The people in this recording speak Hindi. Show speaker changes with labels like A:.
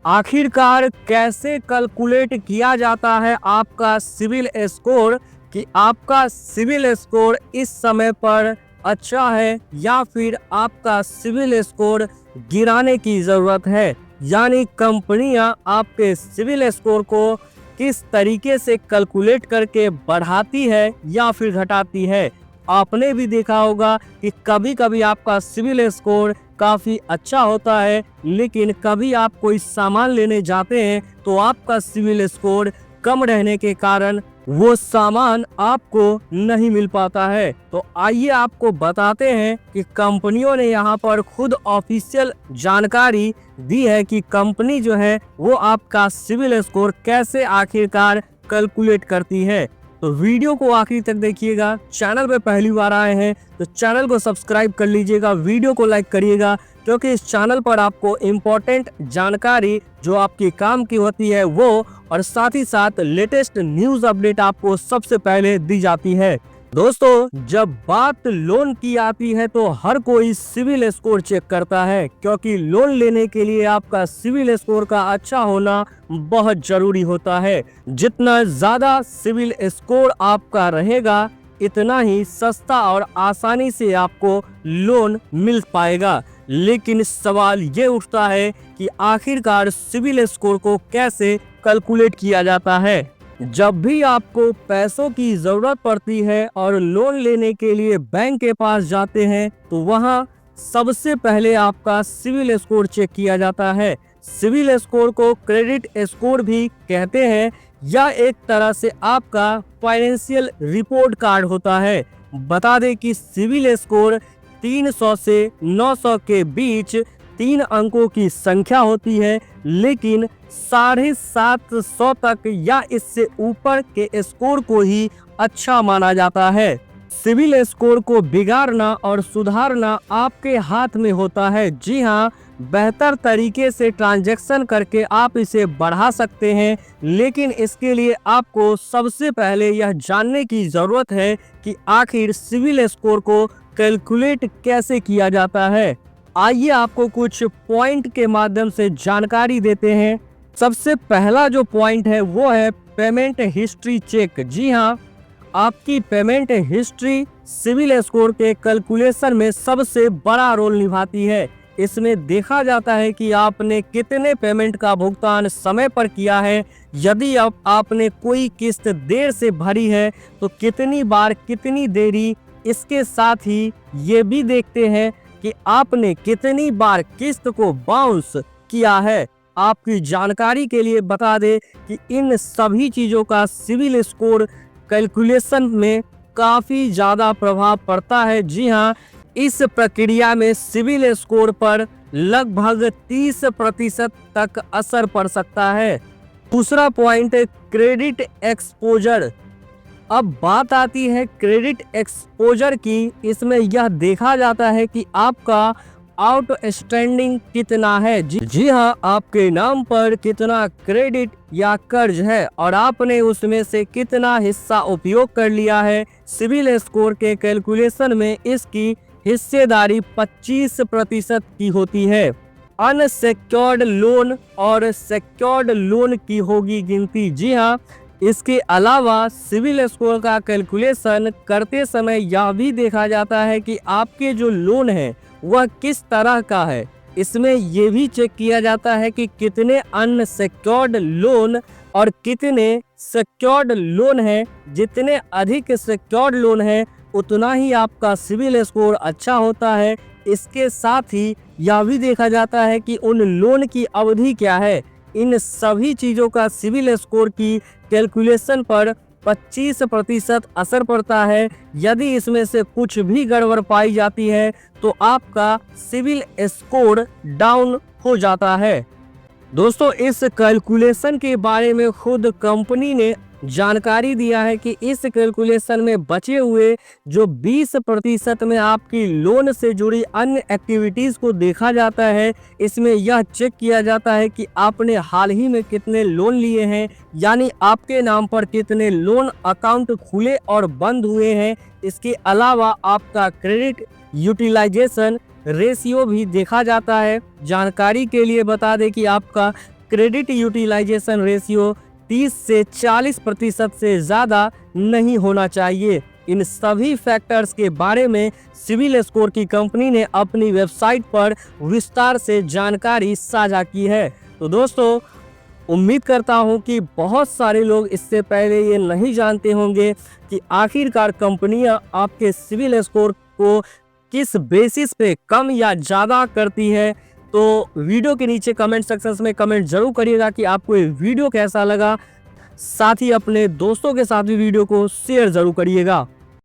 A: आखिरकार कैसे कैलकुलेट किया जाता है आपका सिविल स्कोर कि आपका सिविल स्कोर इस समय पर अच्छा है या फिर आपका सिविल स्कोर गिराने की ज़रूरत है। यानी कंपनियां आपके सिविल स्कोर को किस तरीके से कैलकुलेट करके बढ़ाती है या फिर घटाती है। आपने भी देखा होगा कि कभी कभी आपका सिविल स्कोर काफ़ी अच्छा होता है, लेकिन कभी आप कोई सामान लेने जाते हैं तो आपका सिविल स्कोर कम रहने के कारण वो सामान आपको नहीं मिल पाता है। तो आइए आपको बताते हैं कि कंपनियों ने यहाँ पर खुद ऑफिशियल जानकारी दी है कि कंपनी जो है वो आपका सिविल स्कोर कैसे आखिरकार कैलकुलेट करती है। तो वीडियो को आखिर तक देखिएगा। चैनल पे पहली बार आए हैं तो चैनल को सब्सक्राइब कर लीजिएगा, वीडियो को लाइक करिएगा, क्योंकि इस चैनल पर आपको इम्पोर्टेंट जानकारी जो आपके काम की होती है वो और साथ ही साथ लेटेस्ट न्यूज़ अपडेट आपको सबसे पहले दी जाती है। दोस्तों, जब बात लोन की आती है तो हर कोई सिविल स्कोर चेक करता है, क्योंकि लोन लेने के लिए आपका सिविल स्कोर का अच्छा होना बहुत जरूरी होता है। जितना ज़्यादा सिविल स्कोर आपका रहेगा इतना ही सस्ता और आसानी से आपको लोन मिल पाएगा। लेकिन सवाल ये उठता है कि आखिरकार सिविल स्कोर को कैसे कैलकुलेट किया जाता है। जब भी आपको पैसों की ज़रूरत पड़ती है और लोन लेने के लिए बैंक के पास जाते हैं तो वहां सबसे पहले आपका सिविल स्कोर चेक किया जाता है। सिविल स्कोर को क्रेडिट स्कोर भी कहते हैं। यह एक तरह से आपका फाइनेंशियल रिपोर्ट कार्ड होता है। बता दें कि सिविल स्कोर 300 से 900 के बीच 3 अंकों की संख्या होती है, लेकिन 750 तक या इससे ऊपर के स्कोर को ही अच्छा माना जाता है। सिविल स्कोर को बिगाड़ना और सुधारना आपके हाथ में होता है। जी हाँ, बेहतर तरीके से ट्रांजैक्शन करके आप इसे बढ़ा सकते हैं, लेकिन इसके लिए आपको सबसे पहले यह जानने की ज़रूरत है कि आखिर सिविल स्कोर को कैलकुलेट कैसे किया जाता है। आइए आपको कुछ पॉइंट के माध्यम से जानकारी देते हैं। सबसे पहला जो पॉइंट है वो है पेमेंट हिस्ट्री चेक। जी हाँ, आपकी पेमेंट हिस्ट्री सिविल स्कोर के कैलकुलेशन में सबसे बड़ा रोल निभाती है। इसमें देखा जाता है कि आपने कितने पेमेंट का भुगतान समय पर किया है। यदि आपने कोई किस्त देर से भरी है तो कितनी बार कितनी देरी। इसके साथ ही ये भी देखते हैं कि आपने कितनी बार किस्त को बाउंस किया है। आपकी जानकारी के लिए बता दें कि इन सभी चीज़ों का सिविल स्कोर कैलकुलेशन में काफ़ी ज़्यादा प्रभाव पड़ता है। जी हाँ, इस प्रक्रिया में सिविल स्कोर पर लगभग 30% तक असर पड़ सकता है। दूसरा पॉइंट है क्रेडिट एक्सपोजर। अब बात आती है क्रेडिट एक्सपोजर की। इसमें यह देखा जाता है कि आपका आउटस्टैंडिंग कितना है। जी हाँ, आपके नाम पर कितना क्रेडिट या कर्ज है और आपने उसमें से कितना हिस्सा उपयोग कर लिया है। सिविल स्कोर के कैलकुलेशन में इसकी हिस्सेदारी 25% की होती है। अनसेक्योर्ड लोन और सेक्योर्ड लोन की होगी गिनती। जी हाँ, इसके अलावा सिविल स्कोर का कैलकुलेशन करते समय यह भी देखा जाता है कि आपके जो लोन है वह किस तरह का है। इसमें यह भी चेक किया जाता है कि कितने अनसेक्योर्ड लोन और कितने सेक्योर्ड लोन है। जितने अधिक सेक्योर्ड लोन है उतना ही आपका सिविल स्कोर अच्छा होता है। इसके साथ ही यह भी देखा जाता है कि उन लोन की अवधि क्या है। इन सभी चीज़ों का सिविल स्कोर की कैलकुलेशन पर 25% असर पड़ता है। यदि इसमें से कुछ भी गड़बड़ पाई जाती है तो आपका सिविल स्कोर डाउन हो जाता है। दोस्तों, इस कैलकुलेशन के बारे में खुद कंपनी ने जानकारी दिया है कि इस कैलकुलेशन में बचे हुए जो 20% में आपकी लोन से जुड़ी अन्य एक्टिविटीज़ को देखा जाता है। इसमें यह चेक किया जाता है कि आपने हाल ही में कितने लोन लिए हैं, यानी आपके नाम पर कितने लोन अकाउंट खुले और बंद हुए हैं। इसके अलावा आपका क्रेडिट यूटिलाइजेशन रेशियो भी देखा जाता है। जानकारी के लिए बता दें कि आपका क्रेडिट यूटिलाइजेशन रेशियो 30 से 40% से ज़्यादा नहीं होना चाहिए। इन सभी फैक्टर्स के बारे में सिविल स्कोर की कंपनी ने अपनी वेबसाइट पर विस्तार से जानकारी साझा की है। तो दोस्तों, उम्मीद करता हूं कि बहुत सारे लोग इससे पहले ये नहीं जानते होंगे कि आखिरकार कंपनियां आपके सिविल स्कोर को किस बेसिस पे कम या ज़्यादा करती है। तो वीडियो के नीचे कमेंट सेक्शन में कमेंट जरूर करिएगा कि आपको ये वीडियो कैसा लगा। साथ ही अपने दोस्तों के साथ भी वीडियो को शेयर जरूर करिएगा।